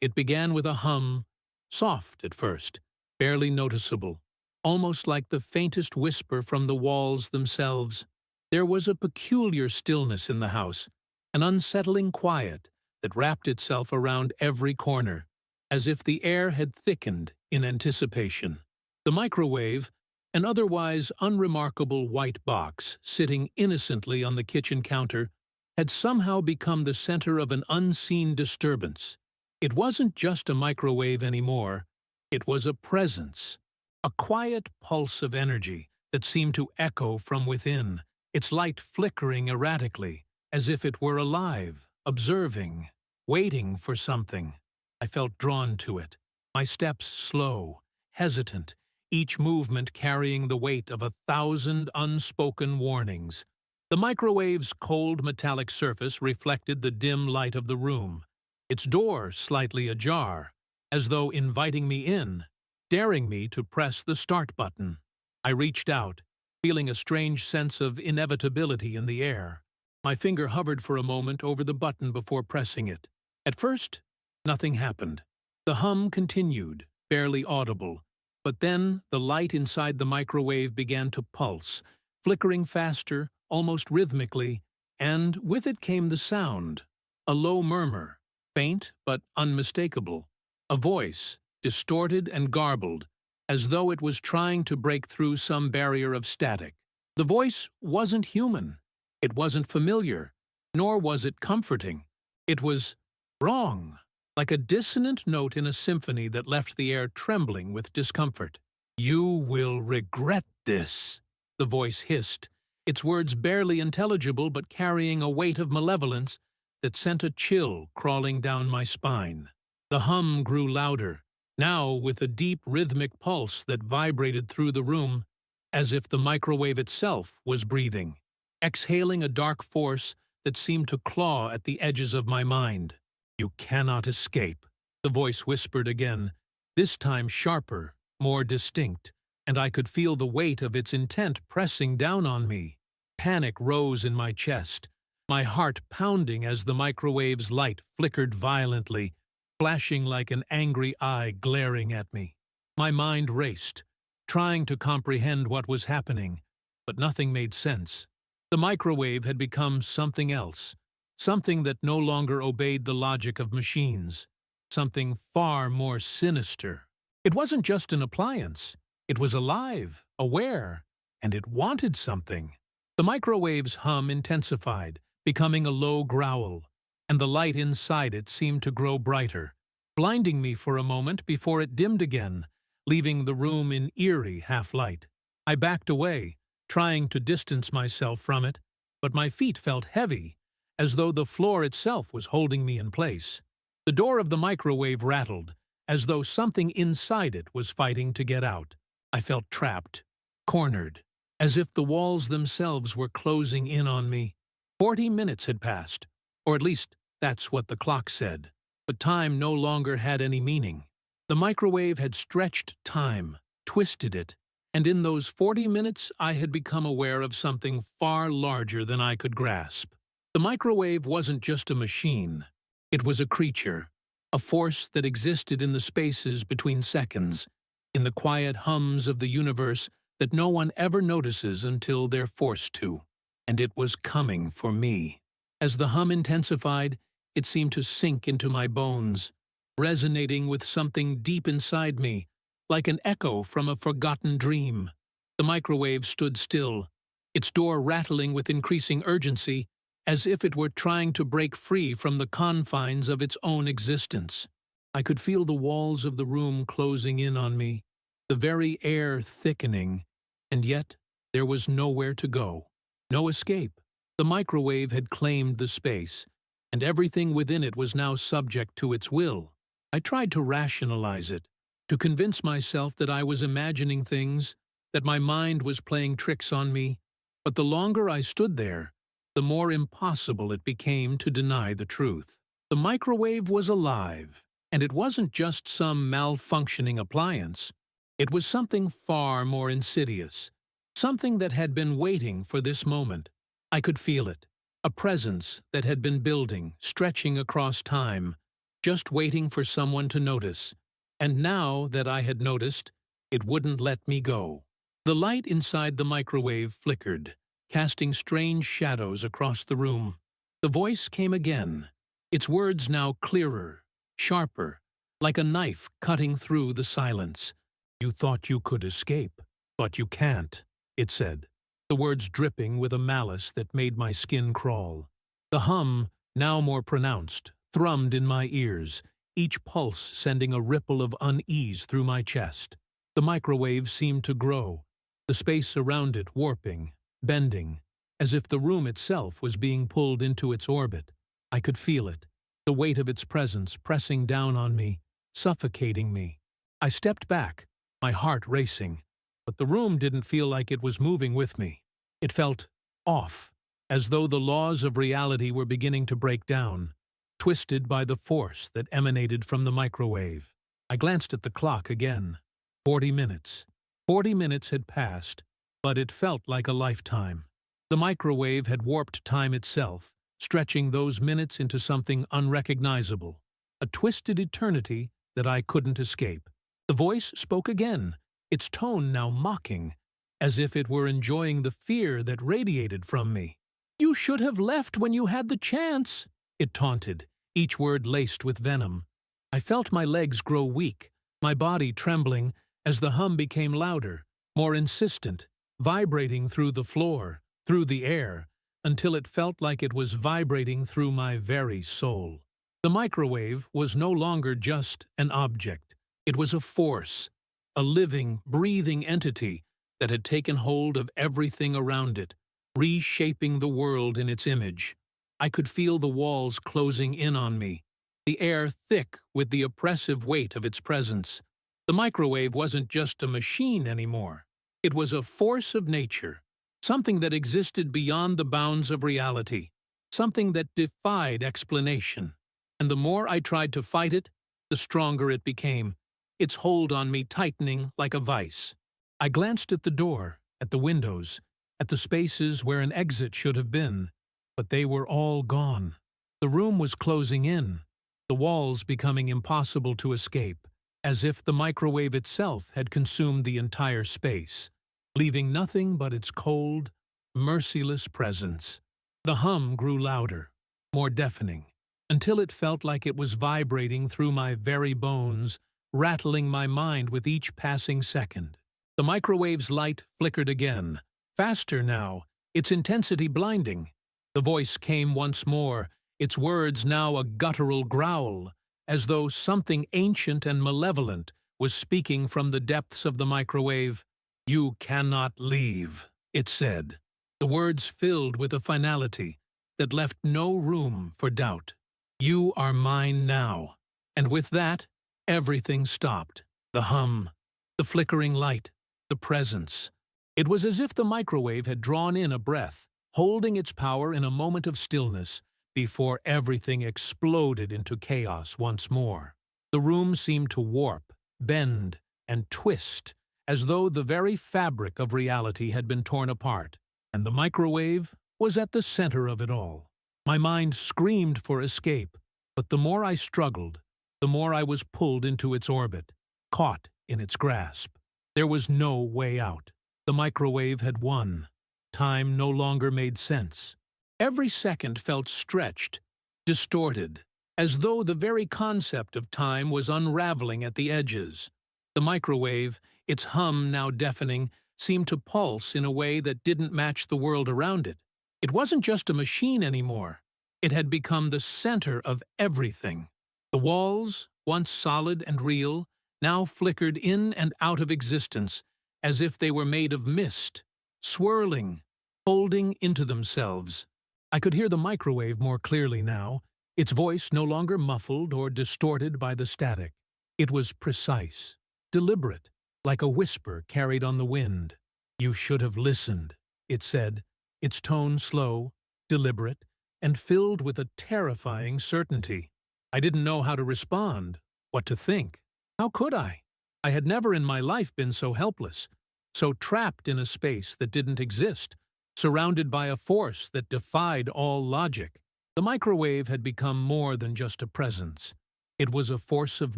It began with a hum, soft at first, barely noticeable, almost like the faintest whisper from the walls themselves. There was a peculiar stillness in the house, an unsettling quiet that wrapped itself around every corner, as if the air had thickened in anticipation. The microwave, an otherwise unremarkable white box sitting innocently on the kitchen counter, had somehow become the center of an unseen disturbance. It wasn't just a microwave anymore, it was a presence, a quiet pulse of energy that seemed to echo from within, its light flickering erratically, as if it were alive, observing, waiting for something. I felt drawn to it, my steps slow, hesitant, each movement carrying the weight of 1,000 unspoken warnings. The microwave's cold metallic surface reflected the dim light of the room, its door slightly ajar, as though inviting me in, daring me to press the start button. I reached out, feeling a strange sense of inevitability in the air. My finger hovered for a moment over the button before pressing it. At first, nothing happened. The hum continued, barely audible, but then the light inside the microwave began to pulse, flickering faster, almost rhythmically, and with it came the sound, a low murmur, faint but unmistakable, a voice, distorted and garbled, as though it was trying to break through some barrier of static. The voice wasn't human. It wasn't familiar, nor was it comforting. It was wrong, like a dissonant note in a symphony that left the air trembling with discomfort. "You will regret this," the voice hissed, its words barely intelligible but carrying a weight of malevolence that sent a chill crawling down my spine. The hum grew louder, now with a deep rhythmic pulse that vibrated through the room, as if the microwave itself was breathing, exhaling a dark force that seemed to claw at the edges of my mind. "You cannot escape," the voice whispered again, this time sharper, more distinct, and I could feel the weight of its intent pressing down on me. Panic rose in my chest, my heart pounding as the microwave's light flickered violently, flashing like an angry eye glaring at me. My mind raced, trying to comprehend what was happening, but nothing made sense. The microwave had become something else, something that no longer obeyed the logic of machines, something far more sinister. It wasn't just an appliance. It was alive, aware, and it wanted something. The microwave's hum intensified, becoming a low growl, and the light inside it seemed to grow brighter, blinding me for a moment before it dimmed again, leaving the room in eerie half-light. I backed away, trying to distance myself from it, but my feet felt heavy, as though the floor itself was holding me in place. The door of the microwave rattled, as though something inside it was fighting to get out. I felt trapped, cornered, as if the walls themselves were closing in on me. 40 minutes had passed, or at least that's what the clock said, but time no longer had any meaning. The microwave had stretched time, twisted it, and in those 40 minutes I had become aware of something far larger than I could grasp. The microwave wasn't just a machine. It was a creature, a force that existed in the spaces between seconds, in the quiet hums of the universe that no one ever notices until they're forced to. And it was coming for me. As the hum intensified, it seemed to sink into my bones, resonating with something deep inside me, like an echo from a forgotten dream. The microwave stood still, its door rattling with increasing urgency, as if it were trying to break free from the confines of its own existence. I could feel the walls of the room closing in on me, the very air thickening, and yet there was nowhere to go, no escape. The microwave had claimed the space, and everything within it was now subject to its will. I tried to rationalize it, to convince myself that I was imagining things, that my mind was playing tricks on me, but the longer I stood there, the more impossible it became to deny the truth. The microwave was alive, and it wasn't just some malfunctioning appliance. It was something far more insidious, something that had been waiting for this moment. I could feel it, a presence that had been building, stretching across time, just waiting for someone to notice. And now that I had noticed, it wouldn't let me go. The light inside the microwave flickered, casting strange shadows across the room. The voice came again, its words now clearer, sharper, like a knife cutting through the silence. "You thought you could escape, but you can't," it said, the words dripping with a malice that made my skin crawl. The hum, now more pronounced, thrummed in my ears, each pulse sending a ripple of unease through my chest. The microwave seemed to grow, the space around it warping, bending, as if the room itself was being pulled into its orbit. I could feel it, the weight of its presence pressing down on me, suffocating me. I stepped back, my heart racing, but the room didn't feel like it was moving with me. It felt off, as though the laws of reality were beginning to break down, twisted by the force that emanated from the microwave. I glanced at the clock again. 40 minutes. 40 minutes had passed, but it felt like a lifetime. The microwave had warped time itself, stretching those minutes into something unrecognizable, a twisted eternity that I couldn't escape. The voice spoke again, its tone now mocking, as if it were enjoying the fear that radiated from me. "You should have left when you had the chance," it taunted, each word laced with venom. I felt my legs grow weak, my body trembling, as the hum became louder, more insistent, vibrating through the floor, through the air, until it felt like it was vibrating through my very soul. The microwave was no longer just an object. It was a force, a living, breathing entity that had taken hold of everything around it, reshaping the world in its image. I could feel the walls closing in on me, the air thick with the oppressive weight of its presence. The microwave wasn't just a machine anymore. It was a force of nature, something that existed beyond the bounds of reality, something that defied explanation. And the more I tried to fight it, the stronger it became, its hold on me tightening like a vice. I glanced at the door, at the windows, at the spaces where an exit should have been, but they were all gone. The room was closing in, the walls becoming impossible to escape, as if the microwave itself had consumed the entire space, leaving nothing but its cold, merciless presence. The hum grew louder, more deafening, until it felt like it was vibrating through my very bones, rattling my mind with each passing second. The microwave's light flickered again, faster now, its intensity blinding. The voice came once more, its words now a guttural growl, as though something ancient and malevolent was speaking from the depths of the microwave. "You cannot leave," it said, the words filled with a finality that left no room for doubt. "You are mine now." And with that, everything stopped. The hum, the flickering light, the presence. It was as if the microwave had drawn in a breath, holding its power in a moment of stillness, before everything exploded into chaos once more. The room seemed to warp, bend, and twist, as though the very fabric of reality had been torn apart, and the microwave was at the center of it all. My mind screamed for escape, but the more I struggled, the more I was pulled into its orbit, caught in its grasp. There was no way out. The microwave had won. Time no longer made sense. Every second felt stretched, distorted, as though the very concept of time was unraveling at the edges. The microwave, its hum now deafening, seemed to pulse in a way that didn't match the world around it. It wasn't just a machine anymore. It had become the center of everything. The walls, once solid and real, now flickered in and out of existence, as if they were made of mist, swirling, folding into themselves. I could hear the microwave more clearly now, its voice no longer muffled or distorted by the static. It was precise, deliberate, like a whisper carried on the wind. "You should have listened," it said, its tone slow, deliberate, and filled with a terrifying certainty. I didn't know how to respond, what to think. How could I? I had never in my life been so helpless, so trapped in a space that didn't exist, surrounded by a force that defied all logic. The microwave had become more than just a presence. It was a force of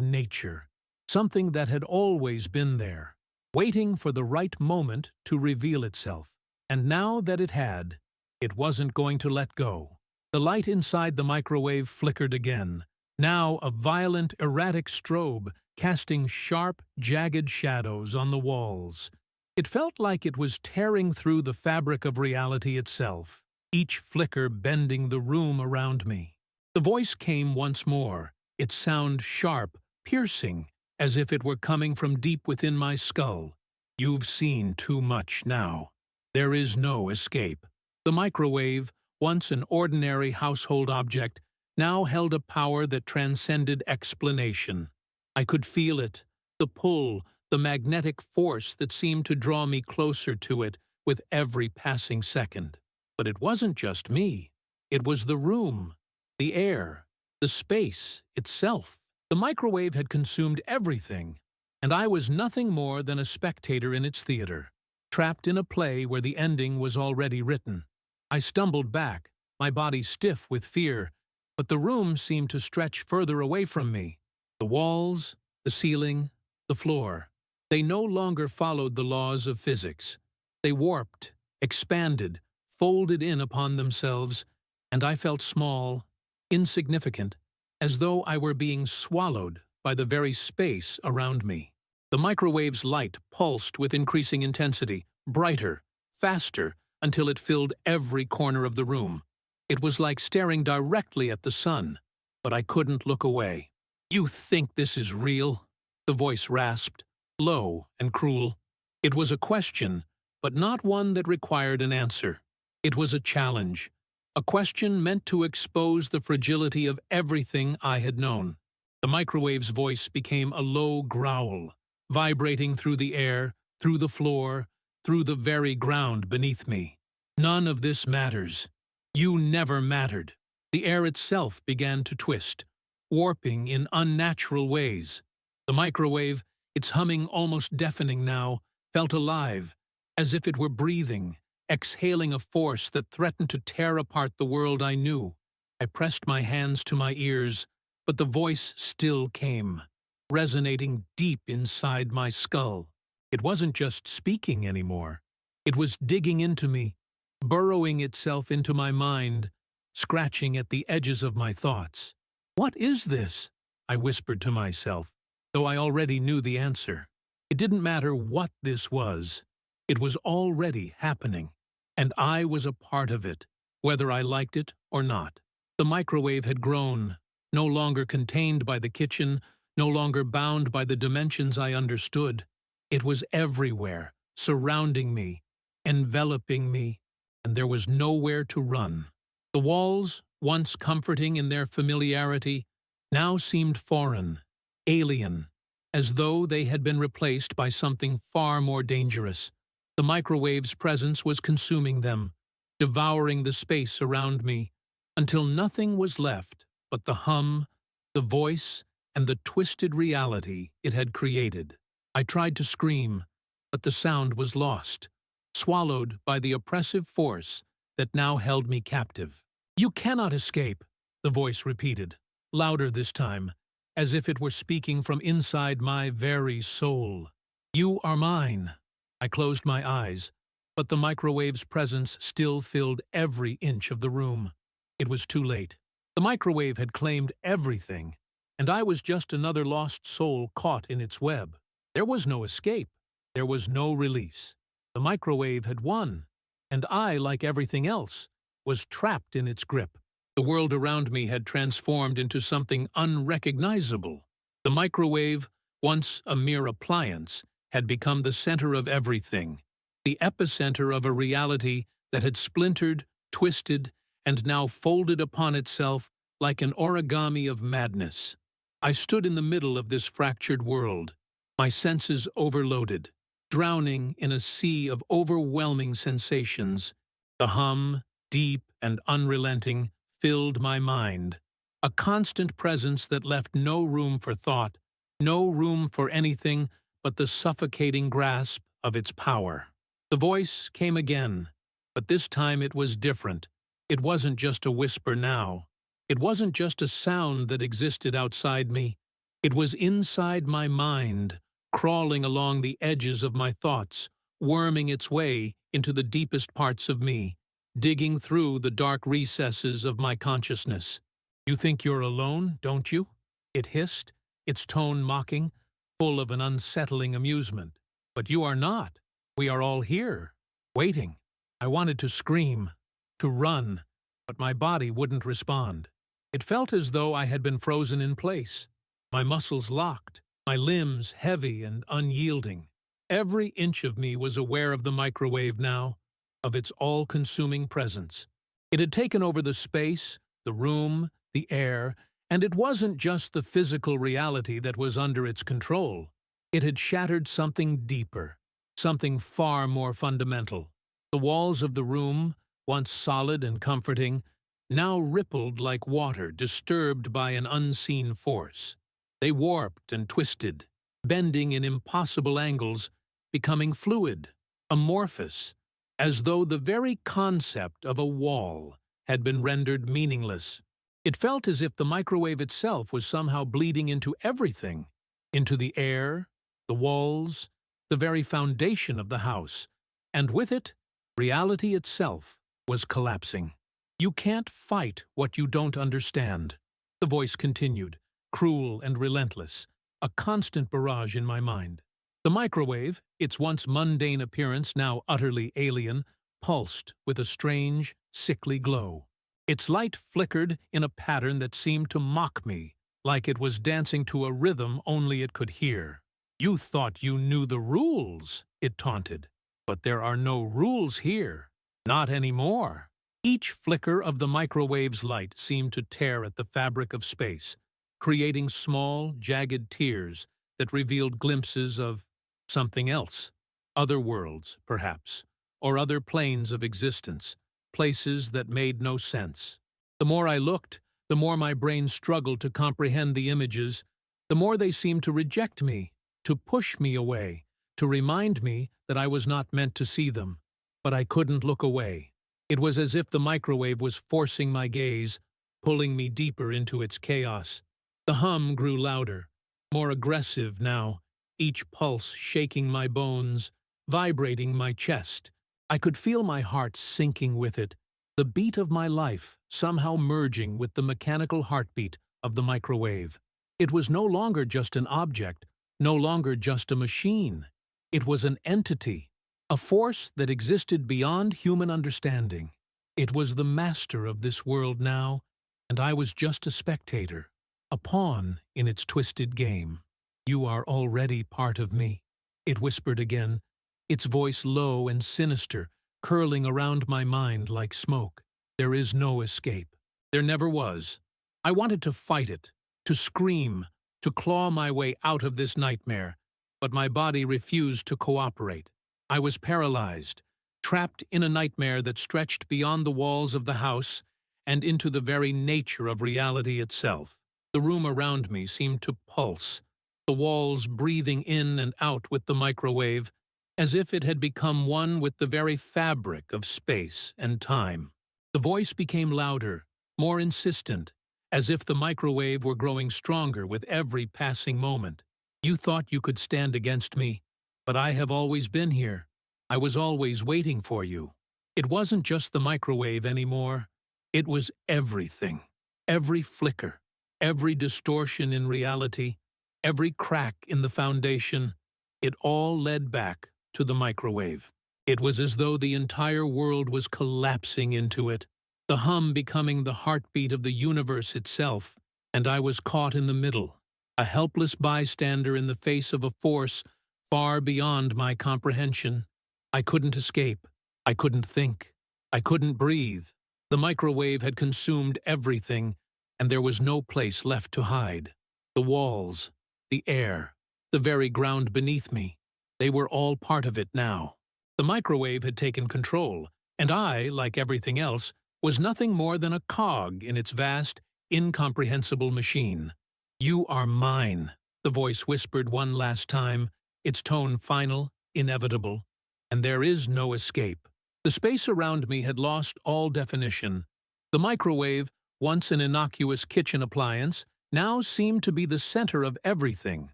nature, something that had always been there, waiting for the right moment to reveal itself. And now that it had, it wasn't going to let go. The light inside the microwave flickered again, now a violent, erratic strobe, casting sharp, jagged shadows on the walls. It felt like it was tearing through the fabric of reality itself, each flicker bending the room around me. The voice came once more, its sound sharp, piercing, as if it were coming from deep within my skull. "You've seen too much now. There is no escape." The microwave, once an ordinary household object, now held a power that transcended explanation. I could feel it, the pull, the magnetic force that seemed to draw me closer to it with every passing second. But it wasn't just me. It was the room, the air, the space itself. The microwave had consumed everything, and I was nothing more than a spectator in its theater, trapped in a play where the ending was already written. I stumbled back, my body stiff with fear, but the room seemed to stretch further away from me. The walls, the ceiling, the floor. They no longer followed the laws of physics. They warped, expanded, folded in upon themselves, and I felt small, insignificant, as though I were being swallowed by the very space around me. The microwave's light pulsed with increasing intensity, brighter, faster, until it filled every corner of the room. It was like staring directly at the sun, but I couldn't look away. "You think this is real?" the voice rasped, low and cruel. It was a question, but not one that required an answer. It was a challenge, a question meant to expose the fragility of everything I had known. The microwave's voice became a low growl, vibrating through the air, through the floor, through the very ground beneath me. "None of this matters. You never mattered." The air itself began to twist, warping in unnatural ways. The microwave, its humming almost deafening now, felt alive, as if it were breathing, exhaling a force that threatened to tear apart the world I knew. I pressed my hands to my ears, but the voice still came, resonating deep inside my skull. It wasn't just speaking anymore. It was digging into me, burrowing itself into my mind, scratching at the edges of my thoughts. "What is this?" I whispered to myself, though I already knew the answer. It didn't matter what this was. It was already happening, and I was a part of it, whether I liked it or not. The microwave had grown, no longer contained by the kitchen, no longer bound by the dimensions I understood. It was everywhere, surrounding me, enveloping me, and there was nowhere to run. The walls, once comforting in their familiarity, now seemed foreign, alien, as though they had been replaced by something far more dangerous. The microwave's presence was consuming them, devouring the space around me, until nothing was left but the hum, the voice, and the twisted reality it had created. I tried to scream, but the sound was lost, swallowed by the oppressive force that now held me captive. "You cannot escape," the voice repeated, louder this time, as if it were speaking from inside my very soul. "You are mine." I closed my eyes, but the microwave's presence still filled every inch of the room. It was too late. The microwave had claimed everything, and I was just another lost soul caught in its web. There was no escape. There was no release. The microwave had won, and I, like everything else, was trapped in its grip. The world around me had transformed into something unrecognizable. The microwave, once a mere appliance, had become the center of everything, the epicenter of a reality that had splintered, twisted, and now folded upon itself like an origami of madness. I stood in the middle of this fractured world, my senses overloaded, drowning in a sea of overwhelming sensations. The hum, deep and unrelenting, filled my mind, a constant presence that left no room for thought, no room for anything but the suffocating grasp of its power. The voice came again, but this time it was different. It wasn't just a whisper now. It wasn't just a sound that existed outside me. It was inside my mind, crawling along the edges of my thoughts, worming its way into the deepest parts of me, digging through the dark recesses of my consciousness. "You think you're alone, don't you?" it hissed, its tone mocking, full of an unsettling amusement. "But you are not. We are all here, waiting." I wanted to scream, to run, but my body wouldn't respond. It felt as though I had been frozen in place, my muscles locked, my limbs heavy and unyielding. Every inch of me was aware of the microwave now, of its all-consuming presence. It had taken over the space, the room, the air, and it wasn't just the physical reality that was under its control. It had shattered something deeper, something far more fundamental. The walls of the room, once solid and comforting, now rippled like water disturbed by an unseen force. They warped and twisted, bending in impossible angles, becoming fluid, amorphous, as though the very concept of a wall had been rendered meaningless. It felt as if the microwave itself was somehow bleeding into everything, into the air, the walls, the very foundation of the house, and with it, reality itself was collapsing. "You can't fight what you don't understand," the voice continued, cruel and relentless, a constant barrage in my mind. The microwave, its once mundane appearance now utterly alien, pulsed with a strange, sickly glow. Its light flickered in a pattern that seemed to mock me, like it was dancing to a rhythm only it could hear. "You thought you knew the rules," it taunted. "But there are no rules here. Not anymore." Each flicker of the microwave's light seemed to tear at the fabric of space, creating small, jagged tears that revealed glimpses of something else. Other worlds, perhaps, or other planes of existence, places that made no sense. The more I looked, the more my brain struggled to comprehend the images, the more they seemed to reject me, to push me away, to remind me that I was not meant to see them. But I couldn't look away. It was as if the microwave was forcing my gaze, pulling me deeper into its chaos. The hum grew louder, more aggressive now, each pulse shaking my bones, vibrating my chest. I could feel my heart sinking with it, the beat of my life somehow merging with the mechanical heartbeat of the microwave. It was no longer just an object, no longer just a machine. It was an entity, a force that existed beyond human understanding. It was the master of this world now, and I was just a spectator, a pawn in its twisted game. "You are already part of me," it whispered again, its voice low and sinister, curling around my mind like smoke. There is no escape. There never was. I wanted to fight it, to scream, to claw my way out of this nightmare, but my body refused to cooperate. I was paralyzed, trapped in a nightmare that stretched beyond the walls of the house and into the very nature of reality itself. The room around me seemed to pulse, the walls breathing in and out with the microwave, as if it had become one with the very fabric of space and time. The voice became louder, more insistent, as if the microwave were growing stronger with every passing moment. "You thought you could stand against me, but I have always been here. I was always waiting for you." It wasn't just the microwave anymore. It was everything. Every flicker, every distortion in reality, every crack in the foundation, it all led back to the microwave. It was as though the entire world was collapsing into it, the hum becoming the heartbeat of the universe itself, and I was caught in the middle, a helpless bystander in the face of a force far beyond my comprehension. I couldn't escape. I couldn't think. I couldn't breathe. The microwave had consumed everything, and there was no place left to hide. The walls, the air, the very ground beneath me, they were all part of it now. The microwave had taken control, and I, like everything else, was nothing more than a cog in its vast, incomprehensible machine. "You are mine," the voice whispered one last time, its tone final, inevitable, "and there is no escape." The space around me had lost all definition. The microwave once an innocuous kitchen appliance, now seemed to be the center of everything,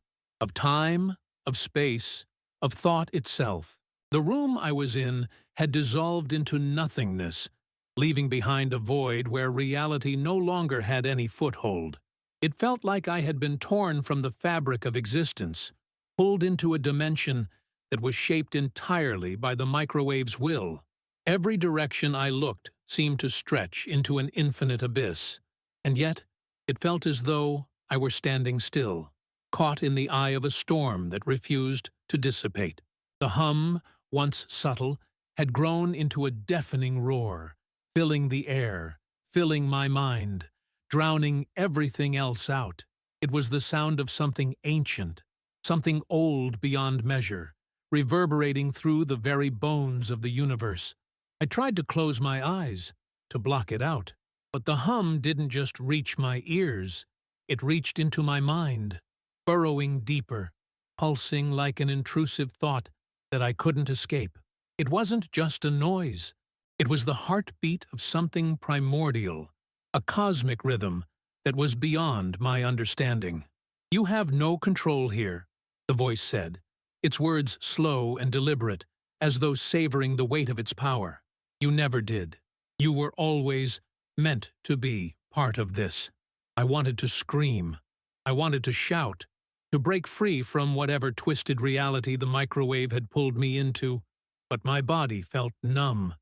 of time, of space, of thought itself. The room I was in had dissolved into nothingness, leaving behind a void where reality no longer had any foothold. It felt like I had been torn from the fabric of existence, pulled into a dimension that was shaped entirely by the microwave's will. Every direction I looked seemed to stretch into an infinite abyss, and yet it felt as though I were standing still, caught in the eye of a storm that refused to dissipate. The hum, once subtle, had grown into a deafening roar, filling the air, filling my mind, drowning everything else out. It was the sound of something ancient, something old beyond measure, reverberating through the very bones of the universe. I tried to close my eyes, to block it out, but the hum didn't just reach my ears, it reached into my mind, burrowing deeper, pulsing like an intrusive thought that I couldn't escape. It wasn't just a noise, it was the heartbeat of something primordial, a cosmic rhythm that was beyond my understanding. "You have no control here," the voice said, its words slow and deliberate, as though savoring the weight of its power. "You never did. You were always meant to be part of this." I wanted to scream. I wanted to shout, to break free from whatever twisted reality the microwave had pulled me into, but my body felt numb,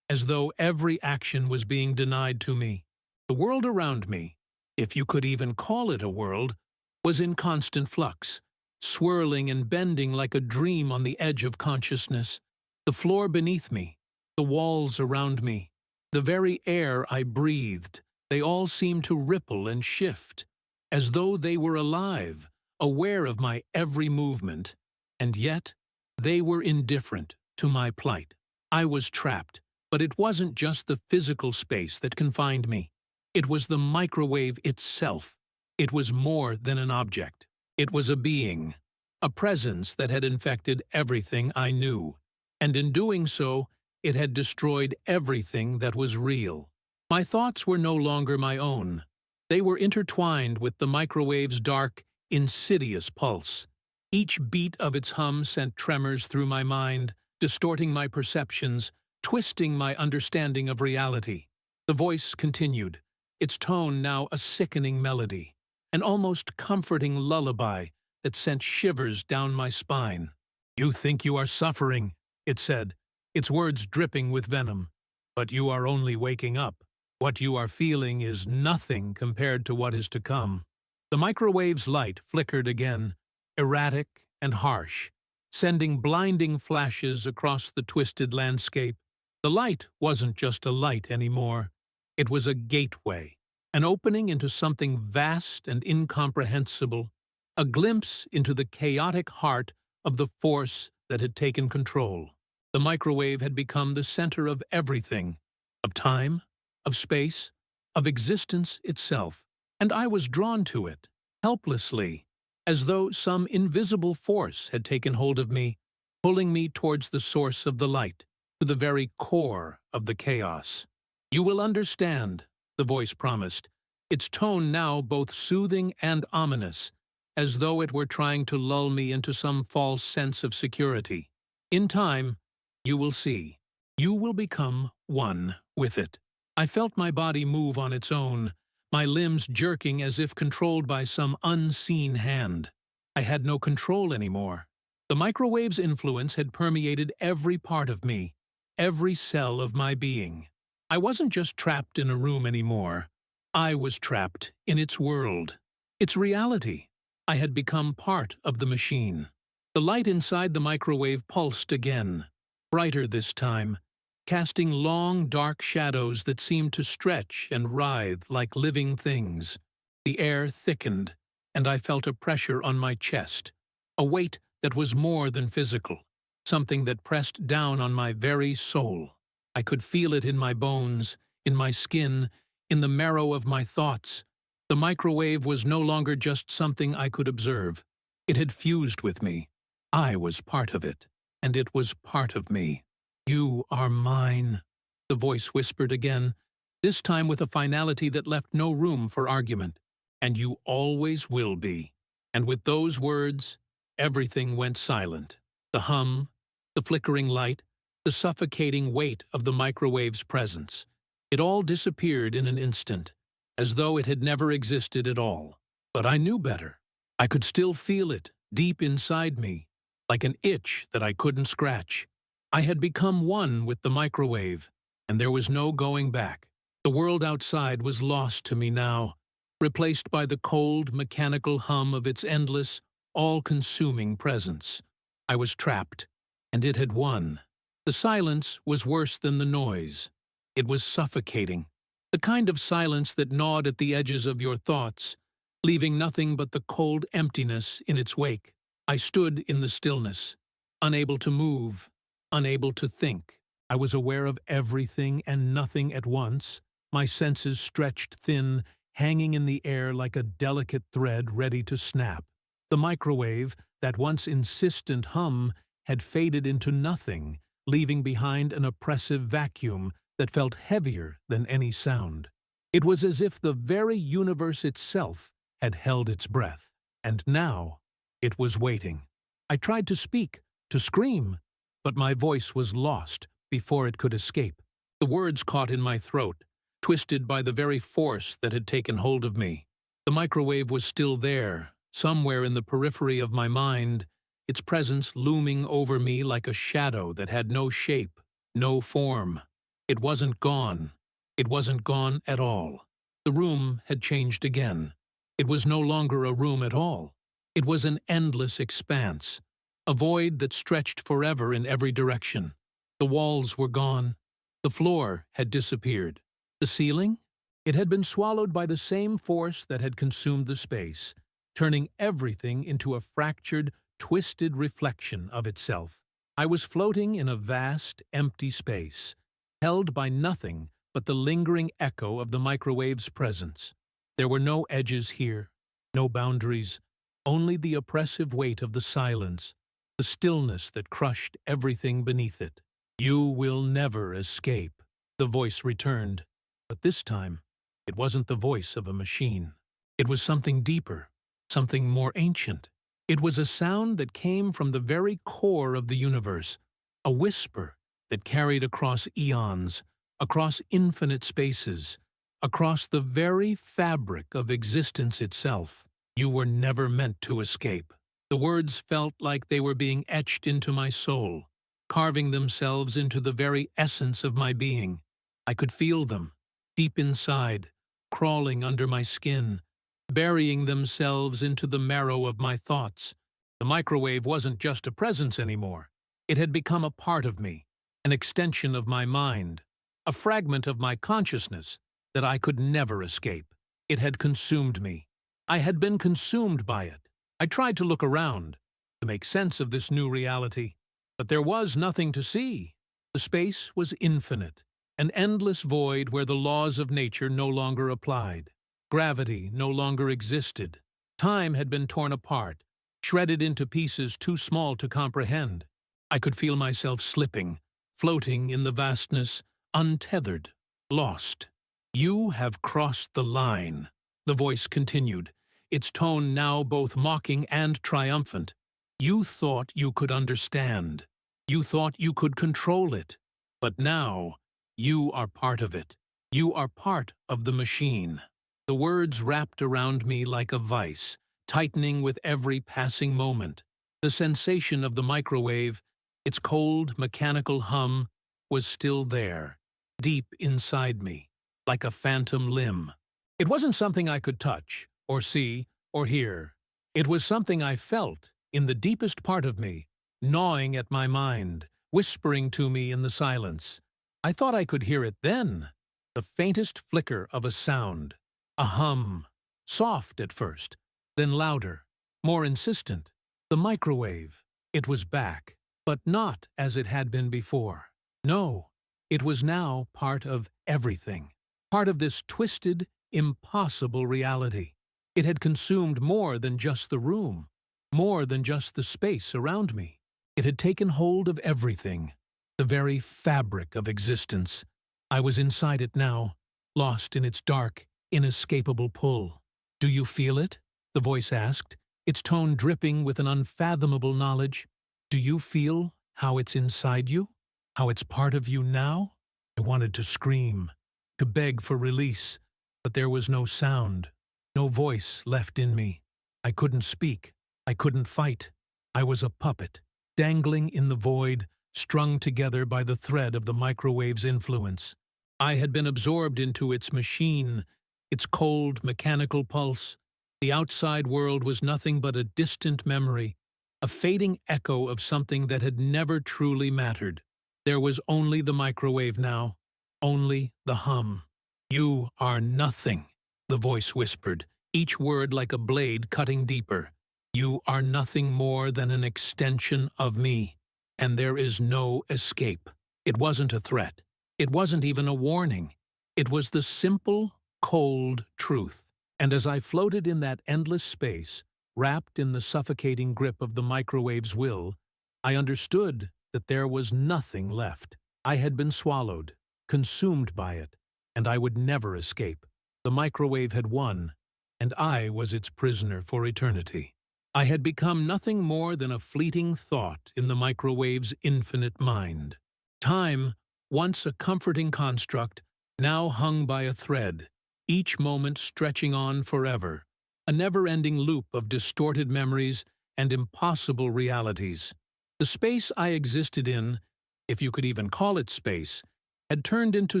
as though every action was being denied to me. The world around me, if you could even call it a world, was in constant flux, swirling and bending like a dream on the edge of consciousness. The floor beneath me, the walls around me, the very air I breathed, they all seemed to ripple and shift, as though they were alive, aware of my every movement, and yet they were indifferent to my plight. I was trapped, but it wasn't just the physical space that confined me. It was the microwave itself. It was more than an object. It was a being, a presence that had infected everything I knew, and in doing so, it had destroyed everything that was real. My thoughts were no longer my own. They were intertwined with the microwave's dark, insidious pulse. Each beat of its hum sent tremors through my mind, distorting my perceptions, twisting my understanding of reality. The voice continued, its tone now a sickening melody, an almost comforting lullaby that sent shivers down my spine. "You think you are suffering," it said, its words dripping with venom, "but you are only waking up. What you are feeling is nothing compared to what is to come." The microwave's light flickered again, erratic and harsh, sending blinding flashes across the twisted landscape. The light wasn't just a light anymore. It was a gateway, an opening into something vast and incomprehensible, a glimpse into the chaotic heart of the force that had taken control. The microwave had become the center of everything, of time, of space, of existence itself, and I was drawn to it, helplessly, as though some invisible force had taken hold of me, pulling me towards the source of the light, to the very core of the chaos. "You will understand," the voice promised, its tone now both soothing and ominous, as though it were trying to lull me into some false sense of security. "In time, you will see. You will become one with it." I felt my body move on its own, my limbs jerking as if controlled by some unseen hand. I had no control anymore. The microwave's influence had permeated every part of me, every cell of my being. I wasn't just trapped in a room anymore. I was trapped in its world, its reality. I had become part of the machine. The light inside the microwave pulsed again, brighter this time, casting long, dark shadows that seemed to stretch and writhe like living things. The air thickened, and I felt a pressure on my chest, a weight that was more than physical, something that pressed down on my very soul. I could feel it in my bones, in my skin, in the marrow of my thoughts. The microwave was no longer just something I could observe. It had fused with me. I was part of it, and it was part of me. "You are mine," the voice whispered again, this time with a finality that left no room for argument. And you always will be. And with those words, everything went silent. The hum, the flickering light, the suffocating weight of the microwave's presence. It all disappeared in an instant, as though it had never existed at all. But I knew better. I could still feel it, deep inside me, like an itch that I couldn't scratch. I had become one with the microwave, and there was no going back. The world outside was lost to me now, replaced by the cold, mechanical hum of its endless, all-consuming presence. I was trapped, and it had won. The silence was worse than the noise. It was suffocating, the kind of silence that gnawed at the edges of your thoughts, leaving nothing but the cold emptiness in its wake. I stood in the stillness, unable to move, unable to think. I was aware of everything and nothing at once, my senses stretched thin, hanging in the air like a delicate thread ready to snap. The microwave, that once insistent hum, had faded into nothing, leaving behind an oppressive vacuum that felt heavier than any sound. It was as if the very universe itself had held its breath, and now it was waiting. I tried to speak, to scream, but my voice was lost before it could escape. The words caught in my throat, twisted by the very force that had taken hold of me. The microwave was still there, somewhere in the periphery of my mind, its presence looming over me like a shadow that had no shape, no form. It wasn't gone. It wasn't gone at all. The room had changed again. It was no longer a room at all. It was an endless expanse, a void that stretched forever in every direction. The walls were gone. The floor had disappeared. The ceiling? It had been swallowed by the same force that had consumed the space, turning everything into a fractured, twisted reflection of itself. I was floating in a vast, empty space, held by nothing but the lingering echo of the microwave's presence. There were no edges here, no boundaries, only the oppressive weight of the silence, the stillness that crushed everything beneath it. "You will never escape," the voice returned. But this time, it wasn't the voice of a machine. It was something deeper, something more ancient. It was a sound that came from the very core of the universe, a whisper that carried across eons, across infinite spaces, across the very fabric of existence itself. "You were never meant to escape." The words felt like they were being etched into my soul, carving themselves into the very essence of my being. I could feel them, deep inside, crawling under my skin, burying themselves into the marrow of my thoughts. The microwave wasn't just a presence anymore. It had become a part of me, an extension of my mind, a fragment of my consciousness that I could never escape. It had consumed me. I had been consumed by it. I tried to look around, to make sense of this new reality, but there was nothing to see. The space was infinite, an endless void where the laws of nature no longer applied. Gravity no longer existed. Time had been torn apart, shredded into pieces too small to comprehend. I could feel myself slipping, floating in the vastness, untethered, lost. "You have crossed the line," the voice continued, its tone now both mocking and triumphant. "You thought you could understand. You thought you could control it. But now, you are part of it. You are part of the machine." The words wrapped around me like a vice, tightening with every passing moment. The sensation of the microwave, its cold, mechanical hum, was still there, deep inside me, like a phantom limb. It wasn't something I could touch, or see, or hear. It was something I felt, in the deepest part of me, gnawing at my mind, whispering to me in the silence. I thought I could hear it then, the faintest flicker of a sound, a hum, soft at first, then louder, more insistent. The microwave. It was back, but not as it had been before. No, it was now part of everything, part of this twisted, impossible reality. It had consumed more than just the room, more than just the space around me. It had taken hold of everything, the very fabric of existence. I was inside it now, lost in its dark, inescapable pull. "Do you feel it?" the voice asked, its tone dripping with an unfathomable knowledge. "Do you feel how it's inside you? How it's part of you now?" I wanted to scream, to beg for release, but there was no sound, no voice left in me. I couldn't speak. I couldn't fight. I was a puppet, dangling in the void, strung together by the thread of the microwave's influence. I had been absorbed into its machine, its cold, mechanical pulse. The outside world was nothing but a distant memory, a fading echo of something that had never truly mattered. There was only the microwave now, only the hum. "You are nothing," the voice whispered, each word like a blade cutting deeper. "You are nothing more than an extension of me, and there is no escape." It wasn't a threat. It wasn't even a warning. It was the simple, cold truth. And as I floated in that endless space, wrapped in the suffocating grip of the microwave's will, I understood that there was nothing left. I had been swallowed, consumed by it, and I would never escape. The microwave had won, and I was its prisoner for eternity. I had become nothing more than a fleeting thought in the microwave's infinite mind. Time, once a comforting construct, now hung by a thread, each moment stretching on forever, a never-ending loop of distorted memories and impossible realities. The space I existed in, if you could even call it space, had turned into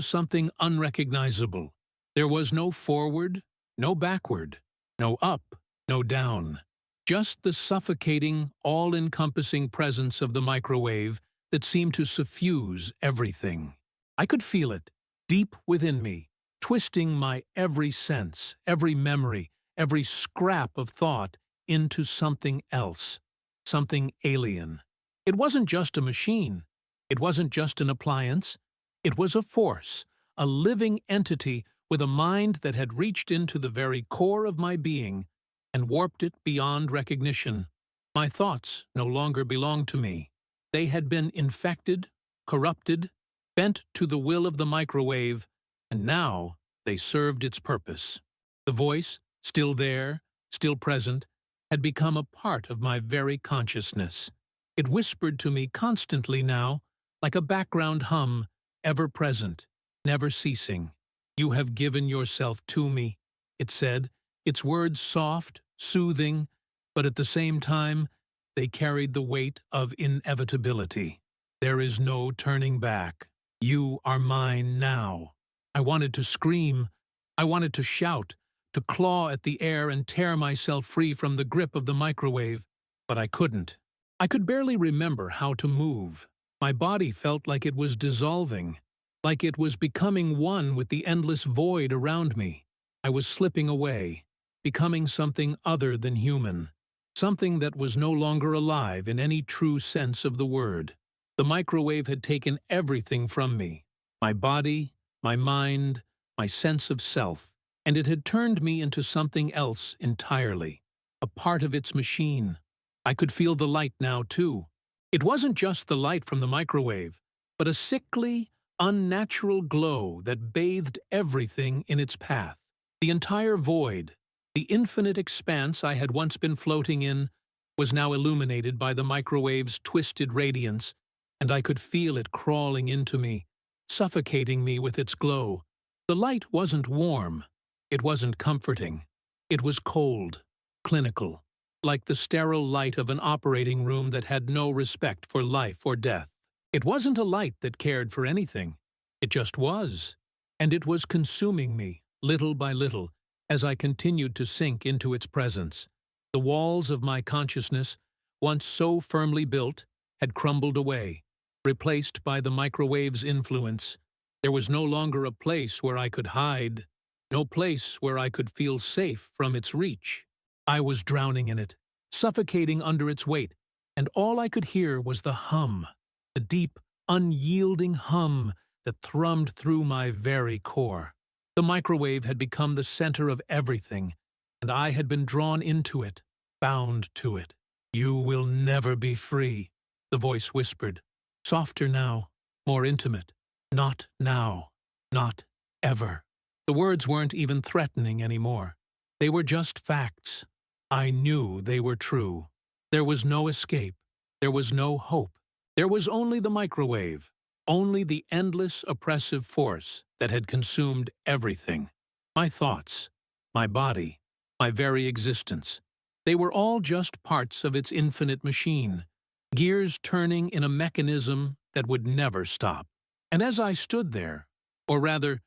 something unrecognizable. There was no forward, no backward, no up, no down. Just the suffocating, all-encompassing presence of the microwave that seemed to suffuse everything. I could feel it, deep within me, twisting my every sense, every memory, every scrap of thought into something else, something alien. It wasn't just a machine. It wasn't just an appliance. It was a force, a living entity with a mind that had reached into the very core of my being and warped it beyond recognition. My thoughts no longer belonged to me. They had been infected, corrupted, bent to the will of the microwave, and now they served its purpose. The voice, still there, still present, had become a part of my very consciousness. It whispered to me constantly now, like a background hum, ever present, never ceasing. "You have given yourself to me," it said, its words soft, soothing, but at the same time, they carried the weight of inevitability. "There is no turning back. You are mine now." I wanted to scream. I wanted to shout, to claw at the air and tear myself free from the grip of the microwave, but I couldn't. I could barely remember how to move. My body felt like it was dissolving, like it was becoming one with the endless void around me. I was slipping away, becoming something other than human, something that was no longer alive in any true sense of the word. The microwave had taken everything from me, my body, my mind, my sense of self, and it had turned me into something else entirely, a part of its machine. I could feel the light now, too. It wasn't just the light from the microwave, but a sickly, unnatural glow that bathed everything in its path. The entire void, the infinite expanse I had once been floating in, was now illuminated by the microwave's twisted radiance, and I could feel it crawling into me, suffocating me with its glow. The light wasn't warm. It wasn't comforting. It was cold, clinical, like the sterile light of an operating room that had no respect for life or death. It wasn't a light that cared for anything. It just was. And it was consuming me, little by little, as I continued to sink into its presence. The walls of my consciousness, once so firmly built, had crumbled away, replaced by the microwave's influence. There was no longer a place where I could hide, no place where I could feel safe from its reach. I was drowning in it, suffocating under its weight, and all I could hear was the hum, the deep, unyielding hum that thrummed through my very core. The microwave had become the center of everything, and I had been drawn into it, bound to it. "You will never be free," the voice whispered, softer now, more intimate. "Not now, not ever." The words weren't even threatening anymore. They were just facts. I knew they were true. There was no escape. There was no hope. There was only the microwave, only the endless oppressive force that had consumed everything. My thoughts, my body, my very existence. They were all just parts of its infinite machine, gears turning in a mechanism that would never stop. And as I stood there, or rather,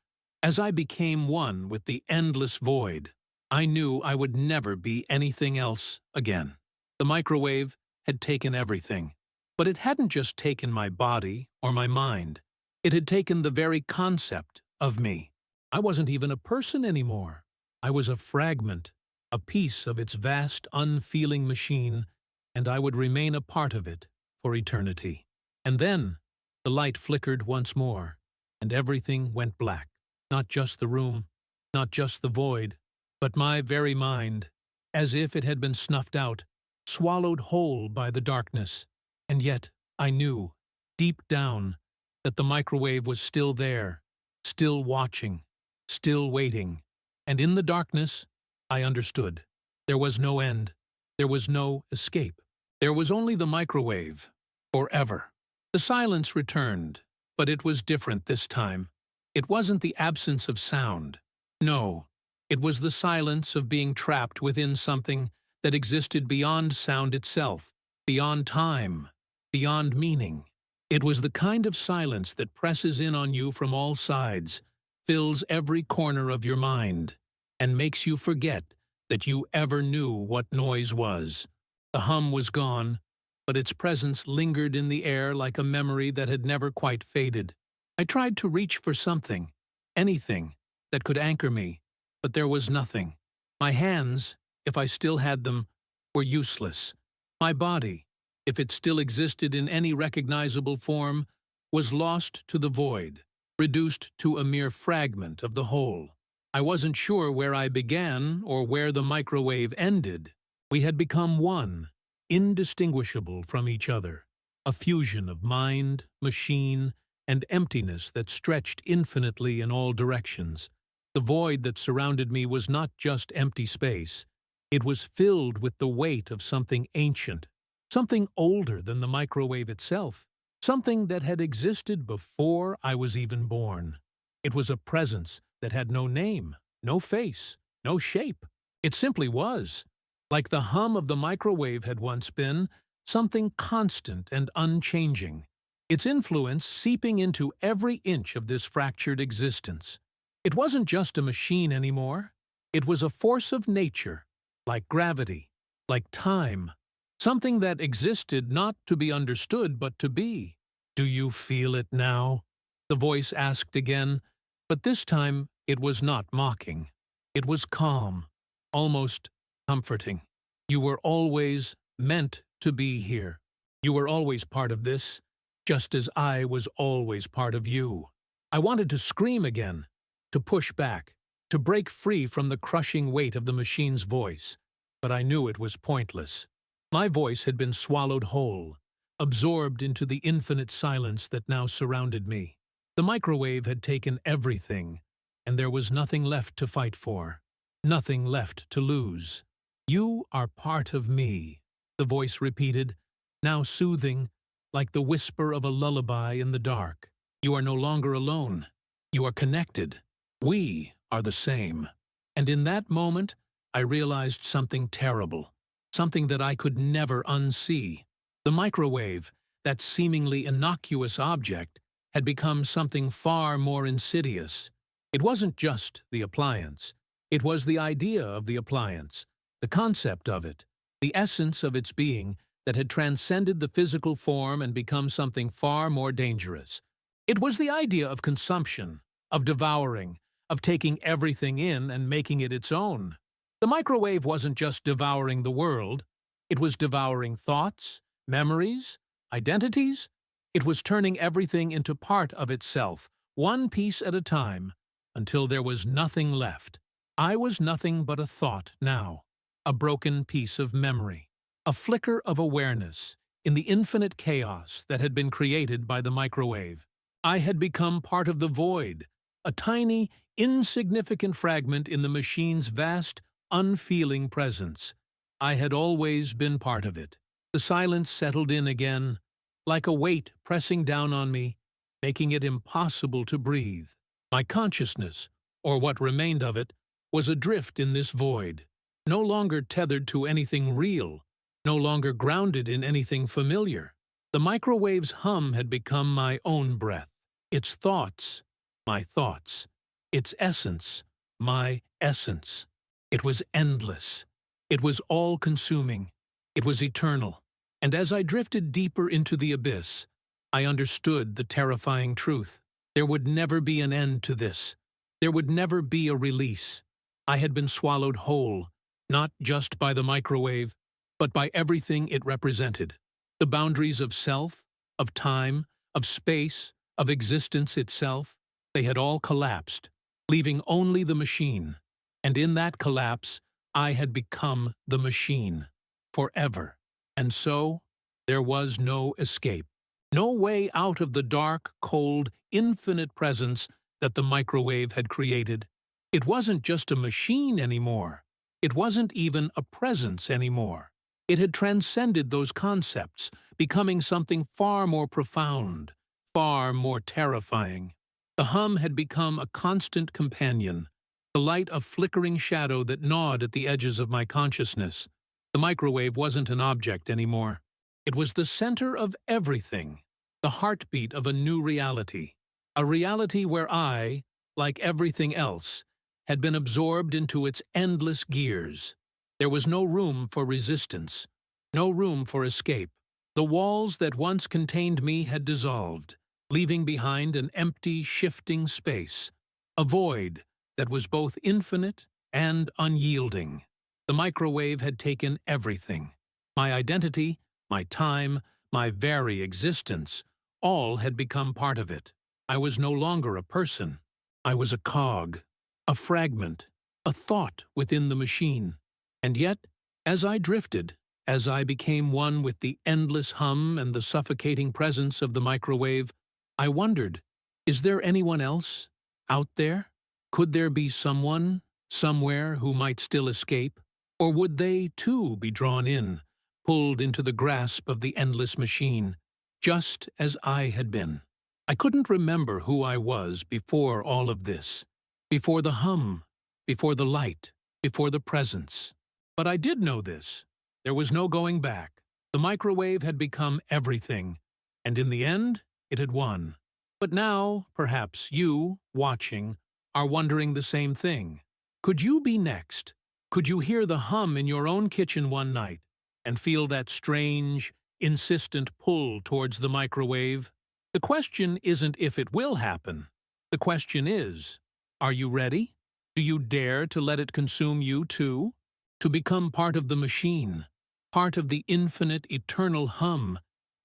as I became one with the endless void, I knew I would never be anything else again. The microwave had taken everything, but it hadn't just taken my body or my mind. It had taken the very concept of me. I wasn't even a person anymore. I was a fragment, a piece of its vast, unfeeling machine, and I would remain a part of it for eternity. And then the light flickered once more, and everything went black. Not just the room, not just the void, but my very mind, as if it had been snuffed out, swallowed whole by the darkness. And yet I knew, deep down, that the microwave was still there, still watching, still waiting. And in the darkness, I understood. There was no end. There was no escape. There was only the microwave, forever. The silence returned, but it was different this time. It wasn't the absence of sound. No, it was the silence of being trapped within something that existed beyond sound itself, beyond time, beyond meaning. It was the kind of silence that presses in on you from all sides, fills every corner of your mind, and makes you forget that you ever knew what noise was. The hum was gone, but its presence lingered in the air like a memory that had never quite faded. I tried to reach for something, anything, that could anchor me, but there was nothing. My hands, if I still had them, were useless. My body, if it still existed in any recognizable form, was lost to the void, reduced to a mere fragment of the whole. I wasn't sure where I began or where the microwave ended. We had become one, indistinguishable from each other, a fusion of mind, machine, and emptiness that stretched infinitely in all directions. The void that surrounded me was not just empty space. It was filled with the weight of something ancient, something older than the microwave itself, something that had existed before I was even born. It was a presence that had no name, no face, no shape. It simply was. Like the hum of the microwave had once been, something constant and unchanging, its influence seeping into every inch of this fractured existence. It wasn't just a machine anymore. It was a force of nature, like gravity, like time, something that existed not to be understood but to be. "Do you feel it now?" the voice asked again, but this time it was not mocking. It was calm, almost comforting. "You were always meant to be here. You were always part of this, just as I was always part of you." I wanted to scream again, to push back, to break free from the crushing weight of the machine's voice, but I knew it was pointless. My voice had been swallowed whole, absorbed into the infinite silence that now surrounded me. The microwave had taken everything, and there was nothing left to fight for, nothing left to lose. "You are part of me," the voice repeated, now soothing, like the whisper of a lullaby in the dark. "You are no longer alone. You are connected. We are the same." And in that moment, I realized something terrible, something that I could never unsee. The microwave, that seemingly innocuous object, had become something far more insidious. It wasn't just the appliance. It was the idea of the appliance, the concept of it, the essence of its being that had transcended the physical form and become something far more dangerous. It was the idea of consumption, of devouring, of taking everything in and making it its own. The microwave wasn't just devouring the world. It was devouring thoughts, memories, identities. It was turning everything into part of itself, one piece at a time, until there was nothing left. I was nothing but a thought now, a broken piece of memory, a flicker of awareness in the infinite chaos that had been created by the microwave. I had become part of the void, a tiny, insignificant fragment in the machine's vast, unfeeling presence. I had always been part of it. The silence settled in again, like a weight pressing down on me, making it impossible to breathe. My consciousness, or what remained of it, was adrift in this void, no longer tethered to anything real, no longer grounded in anything familiar. The microwave's hum had become my own breath, its thoughts, my thoughts, its essence, my essence. It was endless. It was all-consuming. It was eternal. And as I drifted deeper into the abyss, I understood the terrifying truth. There would never be an end to this. There would never be a release. I had been swallowed whole, not just by the microwave, but by everything it represented. The boundaries of self, of time, of space, of existence itself, they had all collapsed, leaving only the machine. And in that collapse, I had become the machine, forever. And so, there was no escape. No way out of the dark, cold, infinite presence that the microwave had created. It wasn't just a machine anymore. It wasn't even a presence anymore. It had transcended those concepts, becoming something far more profound, far more terrifying. The hum had become a constant companion, the light a flickering shadow that gnawed at the edges of my consciousness. The microwave wasn't an object anymore. It was the center of everything, the heartbeat of a new reality, a reality where I, like everything else, had been absorbed into its endless gears. There was no room for resistance, no room for escape. The walls that once contained me had dissolved, leaving behind an empty, shifting space, a void that was both infinite and unyielding. The microwave had taken everything. My identity, my time, my very existence, all had become part of it. I was no longer a person. I was a cog, a fragment, a thought within the machine. And yet, as I drifted, as I became one with the endless hum and the suffocating presence of the microwave, I wondered, is there anyone else out there? Could there be someone, somewhere, who might still escape? Or would they, too, be drawn in, pulled into the grasp of the endless machine, just as I had been? I couldn't remember who I was before all of this, before the hum, before the light, before the presence. But I did know this. There was no going back. The microwave had become everything, and in the end, it had won. But now, perhaps you, watching, are wondering the same thing. Could you be next? Could you hear the hum in your own kitchen one night and feel that strange, insistent pull towards the microwave? The question isn't if it will happen. The question is, are you ready? Do you dare to let it consume you too? To become part of the machine, part of the infinite, eternal hum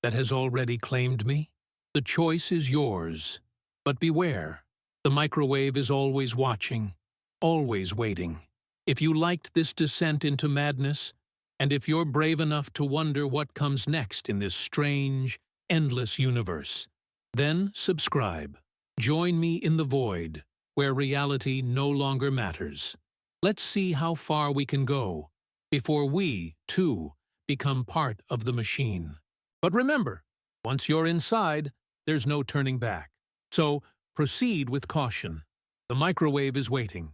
that has already claimed me? The choice is yours. But beware, the microwave is always watching, always waiting. If you liked this descent into madness, and if you're brave enough to wonder what comes next in this strange, endless universe, then subscribe. Join me in the void, where reality no longer matters. Let's see how far we can go before we, too, become part of the machine. But remember, once you're inside, there's no turning back. So proceed with caution. The microwave is waiting.